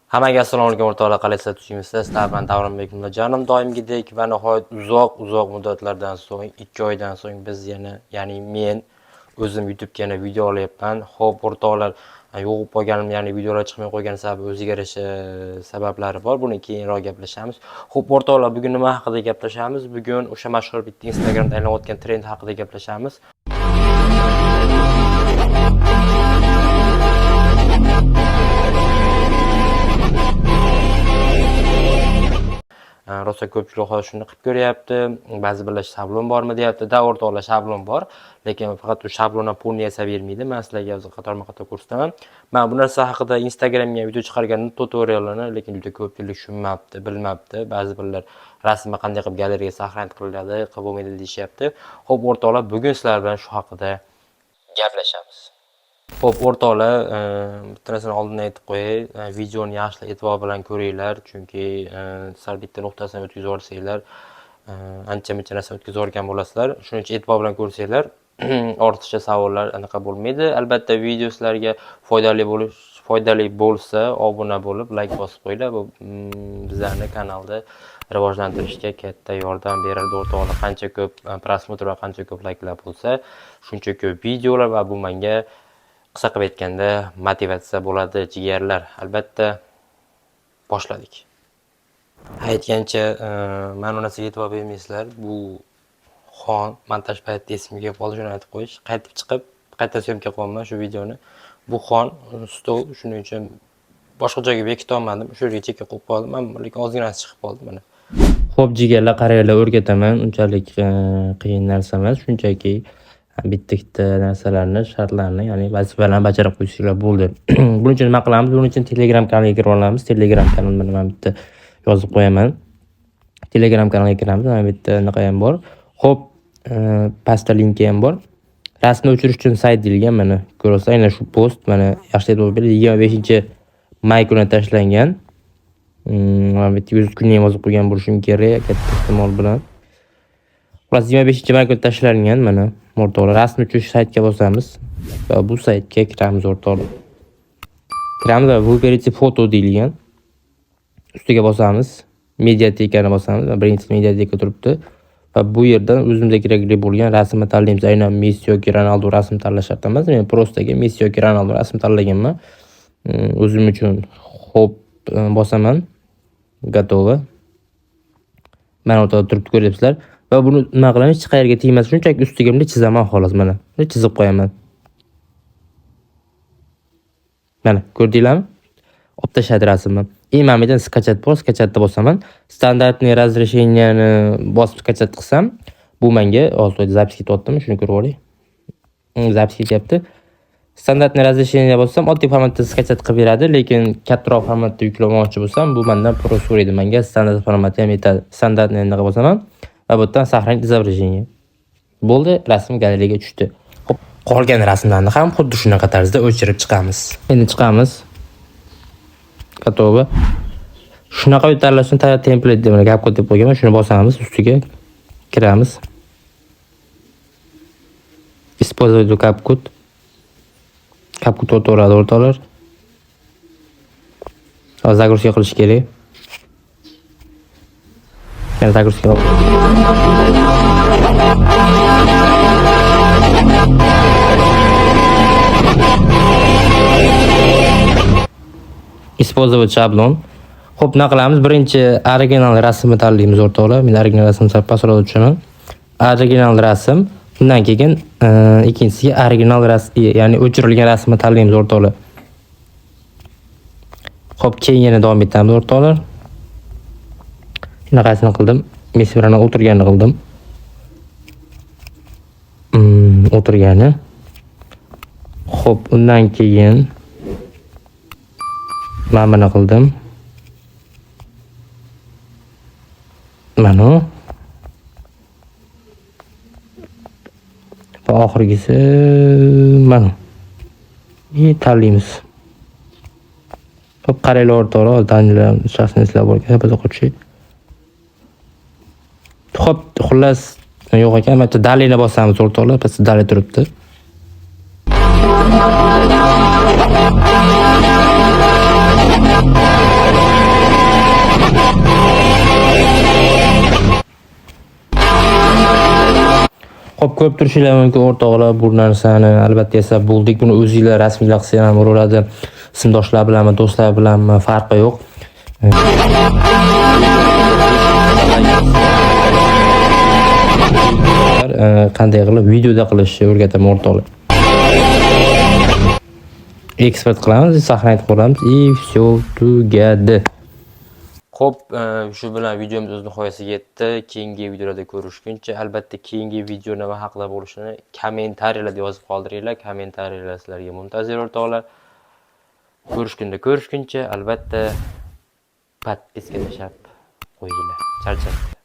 Hammaga assalomu alaykum o'rtoqlar, qalaysiz, tushingizda? Sizlar bilan Davronbek Mullajonim doimgidek va nihoyat uzoq muddatlardan so'ng 2 oydan so'ng biz yana, ya'ni men o'zim YouTube'ga yana video olyapman. Xo'p, o'rtoqlar, yo'g'ib qolganim, ya'ni videolar chiqmay qo'ygan sababi o'ziga yarasha sabablari bor. Buni keyinroq gaplashamiz. Xo'p, o'rtoqlar, bugun nima haqida gaplashamiz? Bugun o'sha mashhur bitta Instagramda aylanayotgan trend haqida gaplashamiz. Rosa ko'pchilik hozir shuni qilib ko'ryapti. Ba'zi birlar shablon bormi deyapti. Da, o'rtoqlar, shablon bor, lekin faqat u shablondan pulni yasa bermaydi. Men sizlarga hozir qatorma-qator ko'rsataman. Men bu narsa haqida Instagramga video chiqargandim, tutorialini, lekin juda ko'pchilik tushunmabdi, bilmabdi. Ba'zi birlar rasmni qanday qilib galeriyaga saqlanib qilinadi, qilib bo'lmaydi deyishyapti. Xo'p, o'rtoqlar, bugun sizlar bilan shu haqida gaplashamiz. Xo'p, o'rtoqlar, bitta narsani oldindan aytib qo'yay. Videoni yaxshi e'tibor bilan ko'ringlar, chunki sal bitta nuqtasini o'tkazib olsanglar, ancha-muncha narsa o'tkazib olgan bo'lasizlar. Shuning uchun e'tibor bilan ko'rsanglar, ortiqcha savollar anaqa bo'lmaydi. Albatta, video sizlarga foydali bo'lsa, obuna bo'lib, like bosib qo'yinglar. Bu bizlarni kanalda rivojlantirishga katta yordam beradi, o'rtoqlar. Qancha ko'p prosmotr va qancha ko'p like'lar bo'lsa, shuncha ko'p videolar va bu menga qisqa qilib aytganda motivatsiya bo'ladi, jigarlar. Albatta, boshladik. Aytgancha, mana bu narsaga e'tibor bermaysizlar. Bu xon montaj paytida esimga qoldi, shuni aytib qo'yish. Qaytib chiqib, qayta syomka qilaman shu videoni. Bu xon stol, shuning uchun boshqa joyga bekita olmadim. Shu yerga chekka qo'yib qoldim, lekin ozginasi chiqib qoldi mana. Xo'p, jigarlar, qaranglar, o'rgataman. Unchalik qiyin narsa emas, shunchaki bitta narsalarni, shartlarni, ya'ni vazifalarni bajarib qo'yishinglar bo'ldi. Buning uchun nima qilamiz? Buning uchun Telegram kanaliga kirib olamiz. Telegram kanalimni men bitta yozib qo'yaman. Telegram kanaliga kiramiz. Mana bitta anaqa ham bor. Xo'p, pastda linki ham bor. Rasmni o'chirish uchun sayt deyilgan, mana ko'rasiz. Aynan shu post mana yaxshi e'tibor bering. 25-may kuni tashlangan. Mana bitta 100 kunni ham yozib qo'ygan bo'lishim kerak, katta ehtimol bilan. Xullas, 25-may kuni tashlangan mana. O'rtoqlar, rasm uchun saytga bosamiz va bu saytga kiramiz, o'rtoqlar. Kiramiz va выберите foto deyilgan. Ustiga bosamiz, mediatekani bosamiz va birinchi mediateka turibdi va bu yerdan o'zimizga kerakli bo'lgan rasmni tanlaymiz. Aynan Messi yoki Ronaldo rasm tanlash shart emas. Men prostaga Messi yoki Ronaldo rasm tanlaganman. O'zim uchun xo'p bosaman. Gatovo. Mana o'rtada turibdi, ko'ryapsizlar. Va buni nima qilamiz? Hech qayerga tegmas, shunchaki ustiga bunday chizaman xolos, mana. Chizib qo'yaman. Mana, ko'rdinglarmi? Olib tashladi rasmni. Imamidan skachat bor, skachatda bosaman. Standartniy razresheniyani bosib skachat qilsam, bu menga hozir zapis ketyaptimi? Shuni ko'rib oling. Zapis ketyapti. Standartniy razresheniya bossam, oddiy formatda skachat qilib beradi, lekin kattaroq formatda yuklamoqchi bo'lsam, bu mendan pro so'raydi. Menga standart formatda ham yetadi. Standartniyni bosaman. Va bu yerdan saqlanib izobrazение. Bo'ldi, rasm galeriyaga tushdi. Xo'p, qolgan rasmlarni ham xuddi shunaqa tarzda o'chirib chiqamiz. Endi chiqamiz. Gatovo. Shunaqa tanlash uchun template deb gap deb qo'yganman. Shuni bosamiz, ustiga kiramiz. Использовать CapCut. CapCut o'tiradi, o'rtoqlar. Hozir загрузка qilish kerak. Yana загрузка qilib. Использовать shablon. Xo'p, nima qilamiz? Birinchi original rasmni tanlaymiz, o'rtoqlar. Men original rasmni pastroq tushunaman. Original rasm. Undan keyin ikkinchisiga original rasm, ya'ni o'chirilgan rasmni tanlaymiz, o'rtoqlar. Xo'p, keyin yana davom etamiz, o'rtoqlar. Shunaqasini qildim. Messi bilan o'tirganini qildim. O'tirgani. Xo'p, undan keyin mana qildim. Mana. Va oxirgisi mana. Tanlaymiz. Xo'p, qaranglar, o'rtoqlar, Daniel shaxsini eslab olgan, biz o'qituvchi. Xo'p, xullas yo'q ekan, mana dalini bosamiz, o'rtoqlar, pastda dali turibdi. Xo'p, ko'rib turishinglar mumkin o'rtoqlar, bu narsani albatta yasab bo'ldik. Buni o'zingizlar rasmiylar qilsa ham bo'laveradi. Sinfdoshlar bilanmi, do'stlar bilanmi farqi yo'q. Qanday qilib videoda qilishni o'rgataman o'rtoqlar. Eksport qilamiz, saqlanib qo'yamiz и все tugadi. Xo'p, shu bilan videomiz o'z nihoyasiga yetdi. Keyingi videolarda ko'rishguncha, albatta keyingi video nima haqida bo'lishini kommentariyalarda yozib qoldiringlar. Kommentariyalar sizlarga muntazir o'rtoqlar. Ko'rishguncha, albatta podpiska tashlab qo'yinglar. Charchab.